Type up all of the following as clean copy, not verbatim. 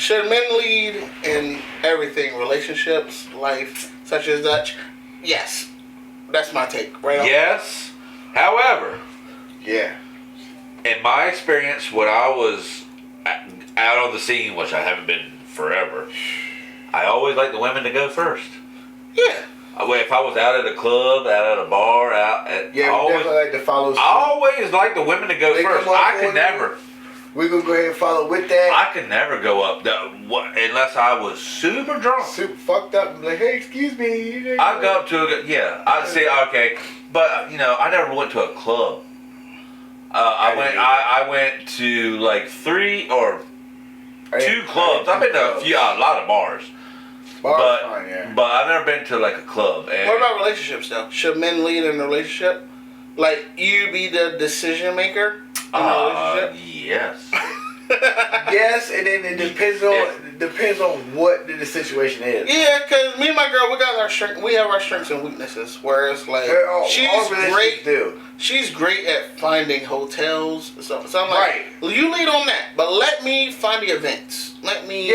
Should men lead in everything, relationships, life, such as Dutch? Yes. That's my take. Right on. Yes. However, Yeah. in my experience, when I was out on the scene, which I haven't been forever, I always like the women to go first. Yeah. If I was out at a club, out at a bar, Yeah, we definitely like to follow. I always like the women to go They first. come up I could on never. We're going to go ahead and follow with that. I could never go up unless I was super drunk. Super fucked up. I'm like, hey, excuse me. I'd go up to I'd say, okay. But, I never went to a club. I went to like 3 or 2 clubs. I've been to a lot of bars. But I've never been to like a club. And what about relationships though? Should men lead in a relationship? Like you be the decision maker in a relationship? Yes. Yes, and then it depends on what the situation is. Yeah, because me and my girl, we have our strengths and weaknesses. Whereas like she's great at finding hotels. So I'm like, you lead on that, but let me find the events. Let me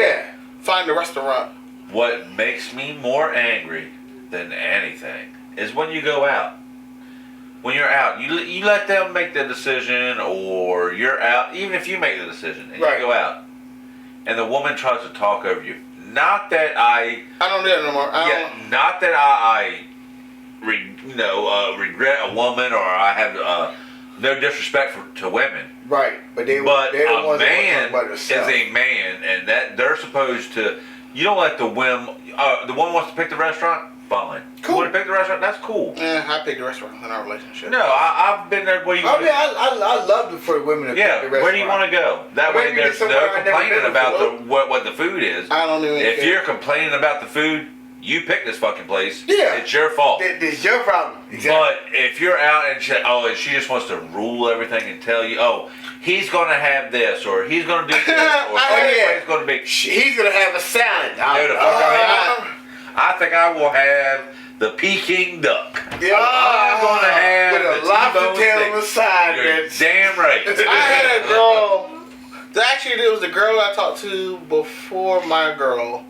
find the restaurant. What makes me more angry than anything is when you go out. When you're out, you let them make the decision, or you're out, even if you make the decision and you go out, and the woman tries to talk over you. Not that I don't do that no more. Not that I regret a woman, or I have no disrespect to women. Right, but a man is a man, and that they're supposed to. You don't let the woman. The woman wants to pick the restaurant. Fine. Cool. You want to pick the restaurant? That's cool. Yeah, I picked the restaurant in our relationship. No, I've been there. Where you? I love for women to pick the restaurant. Where do you want to go? That way, there's no complaining about what the food is. I don't even. If you're complaining about the food, you pick this fucking place. Yeah, it's your fault. It's your problem. Exactly. But if you're out and she just wants to rule everything and tell you, he's going to have this, or he's going to do this, or he's going to be. He's going to have a salad. I think I will have the Peking duck. Yeah, I'm going to have with a lobster tail on the side. You're damn right. I had a girl. Actually, it was the girl I talked to before my girl.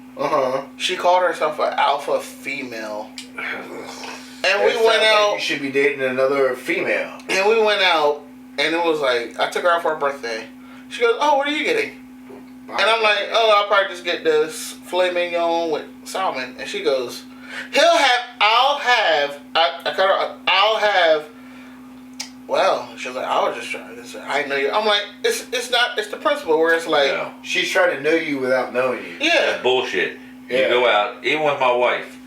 She called herself an alpha female. And we went out. You should be dating another female. And we went out, and it was like, I took her out for her birthday. She goes, "Oh, what are you getting?" And I'm like, "Oh, I'll probably just get this filet mignon with salmon." And she goes, I'll have. Well, she was like, "I was just trying to say, I know you." I'm like, it's the principle where it's like, she's trying to know you without knowing you. Yeah. That's bullshit. You go out, even with my wife.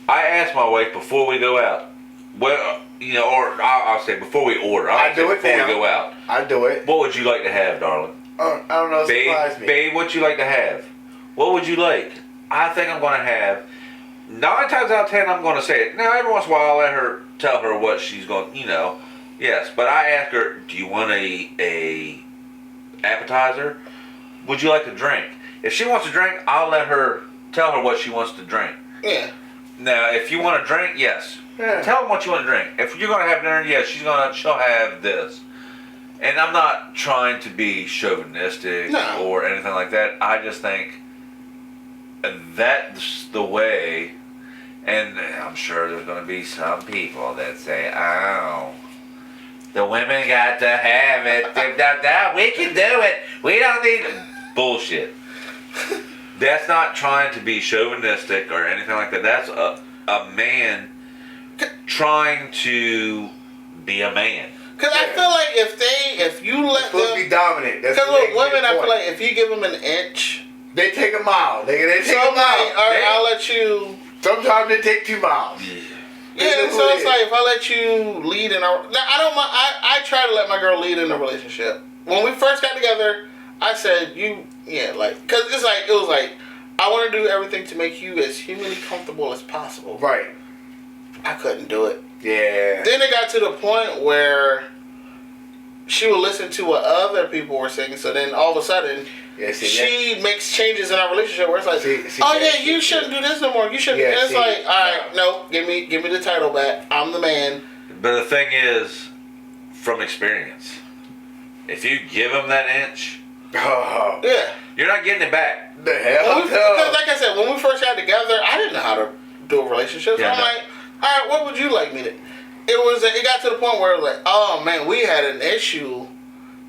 I ask my wife before we go out. Well, or I'll say before we order. I do it before we go out. I do it. What would you like to have, darling? I don't know. Surprise me. Babe, what you like to have? What would you like? I think I'm going to have. 9 times out of 10, I'm going to say it. Now, every once in a while, I'll tell her what she's going. Yes, but I ask her, "Do you want a appetizer? Would you like a drink?" If she wants a drink, I'll tell her what she wants to drink. Yeah. Now, if you want a drink, yes. Yeah. Tell them what you want to drink. If you're going to have dinner, yes, she'll have this. And I'm not trying to be chauvinistic or anything like that. I just think that's the way, and I'm sure there's going to be some people that say, "Oh, the women got to have it. We can do it. We don't need it." Bullshit. That's not trying to be chauvinistic or anything like that. That's a man trying to be a man. Because I feel like if you let them be dominant. Because with women, I feel like if you give them an inch, they take a mile. They take a mile. All right, I'll let you. Sometimes they take 2 miles. Yeah, so it's like if I let you lead in a. Now, I don't mind. I try to let my girl lead in a relationship. When we first got together, I said because it was like I want to do everything to make you as humanly comfortable as possible. Right. I couldn't do it. Yeah. Then it got to the point where she would listen to what other people were saying. So then all of a sudden, she makes changes in our relationship where it's like, you shouldn't do this no more. You shouldn't. And it's like, all right, no, give me the title back. I'm the man. But the thing is, from experience, if you give them that inch, Oh. Yeah. You're not getting it back. The hell? Because like I said, when we first got together, I didn't know how to do a relationship. So I'm like, all right, what would you like me to? It got to the point where like, oh man, we had an issue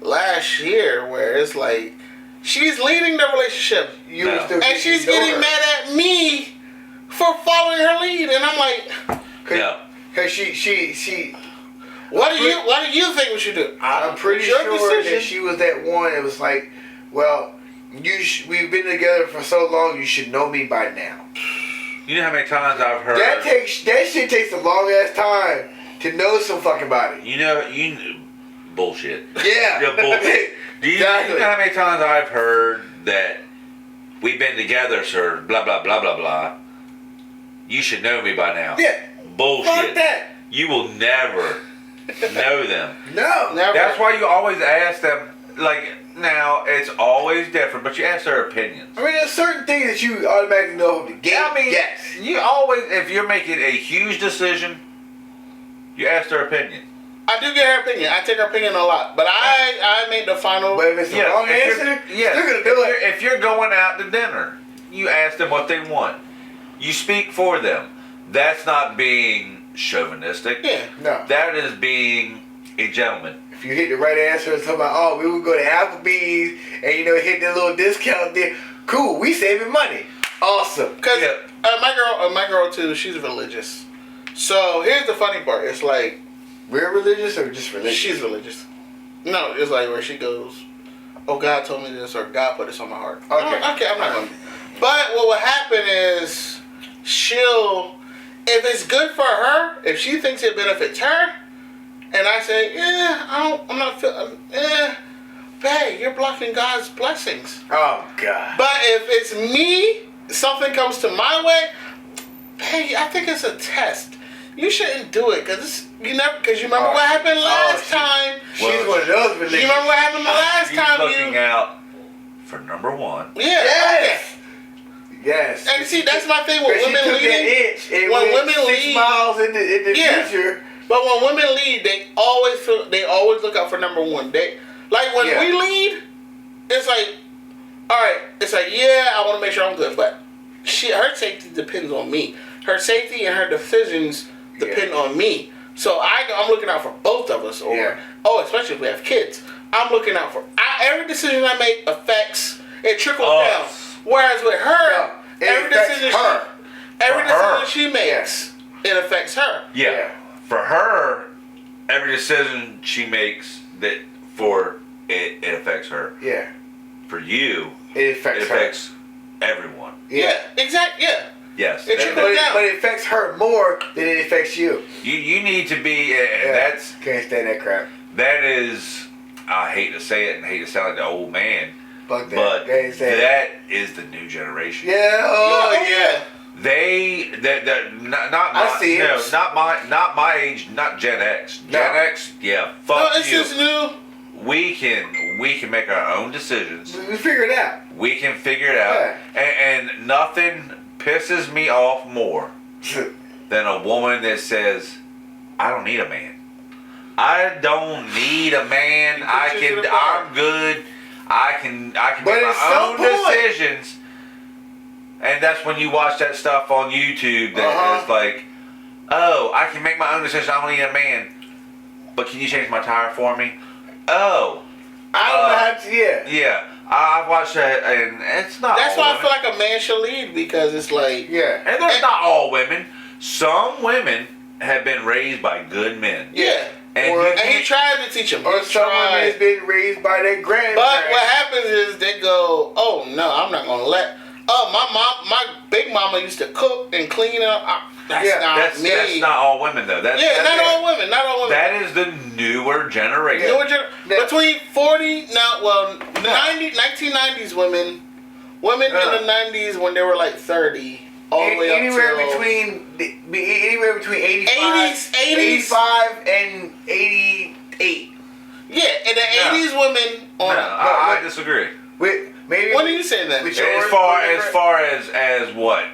last year where it's like she's leading the relationship, and she's getting mad at me for following her lead, and I'm like, because she. What do you think we should do? I'm pretty sure that she was that one. It was like, well, we've been together for so long. You should know me by now. You know how many times I've heard that shit takes a long ass time to know some fucking body. You know bullshit. Yeah. Bullshit. You know how many times I've heard that we've been together, sir, blah, blah, blah, blah, blah. You should know me by now. Yeah. Bullshit. Fuck that. You will never know them. No. Never. That's why you always ask them, like, now, it's always different, but you ask their opinions. I mean, there's certain things that you automatically know from the game. I mean, yes. You always, if you're making a huge decision, you ask their opinion. I do get her opinion. I take her opinion a lot, but I made the final. But if it's the wrong answer, you're gonna do it. If you're going out to dinner, you ask them what they want. You speak for them. That's not being chauvinistic. Yeah. No. That is being a gentleman. If you hit the right answer, it's about, oh, we would go to Applebee's and hit the little discount there. Cool, we saving money. Awesome. Because my girl too, she's religious. So here's the funny part. It's like, we're religious or just religious? She's religious. No, it's like where she goes, oh, God told me this, or God put this on my heart. Okay. Okay, I'm not going to. But what will happen is if it's good for her, if she thinks it benefits her, and I say, I'm not feeling, babe, you're blocking God's blessings. Oh, God. But if it's me, something comes to my way, hey, I think it's a test. You shouldn't do it because you remember what happened last time. She's one of those religions. You remember what happened the last time? She's looking out for number one. Yeah. Yes. Yes. And see, that's my thing with women leading. When women lead 6 miles in the future. But when women lead, they always look out for number one. When we lead, it's like, all right, it's like, I want to make sure I'm good, but her safety depends on me. Her safety and her decisions depend on me. So I'm looking out for both of us. Especially if we have kids. I'm looking out for every decision I make trickles down. Whereas with her, every decision she makes, it affects her. Yeah. For her, every decision she makes it affects her. Yeah. For you, it affects everyone. Yeah. Exactly. Yeah. Yes. But it affects her more than it affects you. You need to be. That's can't stand that crap. That is. I hate to say it and hate to sound like the old man. But that is the new generation. Yeah. Not my age, not Gen X. Gen X, fuck no, it's you. just new. We can make our own decisions. We figure it out. We can figure it out. And nothing pisses me off more than a woman that says, I don't need a man. I don't need a man. I'm good. I can make my own decisions. And that's when you watch that stuff on YouTube that is like, oh, I can make my own decisions. I don't need a man. But can you change my tire for me? Oh. I don't know how to, Yeah. I've watched that, and it's not That's all why women. I feel like a man should lead, because it's like... Yeah. And there's not all women. Some women have been raised by good men. Yeah. And he tried to teach them. Or some women has been raised by their grandparents. But what happens is they go, oh, no, I'm not going to let... Oh, my big mama used to cook and clean up. That's me. That's not all women, though. Not all women. That is the newer generation. Between 1990s women in the 90s when they were like 30, all the way anywhere up between 85 and 88. Yeah, and the 80s women. I disagree. Maybe when are you saying that? As far as what?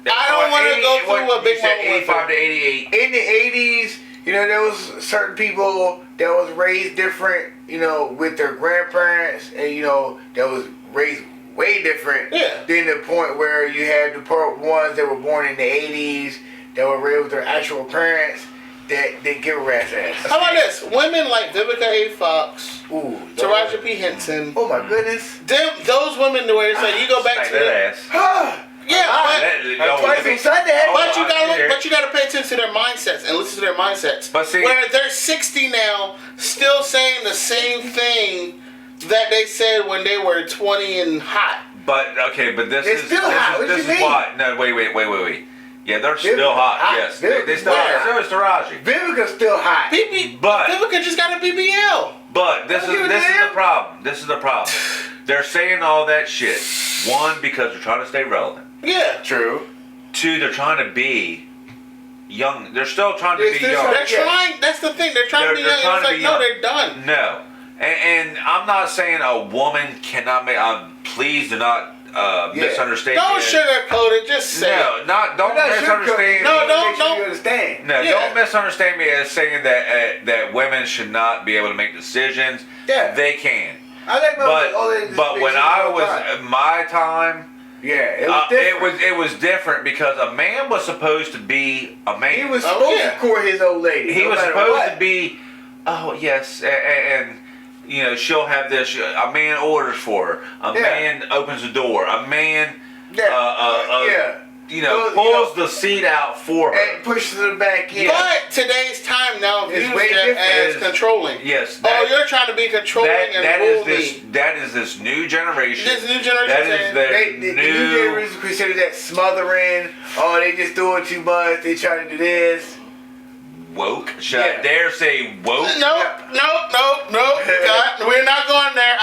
I don't want to go through what Big Mama went 85 to 88. In the 80s, there was certain people that was raised different, you know, with their grandparents, and you know, that was raised way different than the point where you had the ones that were born in the 80s that were raised with their actual parents that didn't give a rat's ass. How about this? Women like Vivica A. Fox, Ooh, Taraji P. Henson. Oh my goodness. Those women the way they say you go back to that ass. Twice on Sunday. But you gotta pay attention to their mindsets and listen to their mindsets. But see, where they're 60 now, still saying the same thing that they said when they were 20 and hot. But okay, but this They're is still hot. this is why. No, wait. Yeah, they're still hot. Yes, they still hot. So is Taraji. Vivica's still hot. But Vivica just got a BBL. But this is the problem. This is the problem. They're saying all that shit. One, because they're trying to stay relevant. Yeah. True. Two, they're trying to be young. They're still trying to be young. They're trying. That's the thing. They're trying to be young. It's like, no, they're done. No. And I'm not saying a woman cannot make. Please do not misunderstand. Don't sugarcoat it. Just say it. Don't misunderstand. Don't understand. No, don't misunderstand me as saying that women should not be able to make decisions. Yeah, they can. But when I was my time. Yeah, it was different because a man was supposed to be a man. He was supposed to court his old lady. He was supposed to be, oh yes, and you know she'll have this. A man orders for her. A man opens the door. A man, you know, pulls the seat out for her and pushes her back in. But today's time now views that as controlling. Yes. You're trying to be controlling and rule me. That is this new generation. This new generation. That is the new generation consider that smothering. Oh, they just doing too much. They trying to do this. Woke. Should I dare say woke? Nope. God, we're not going there.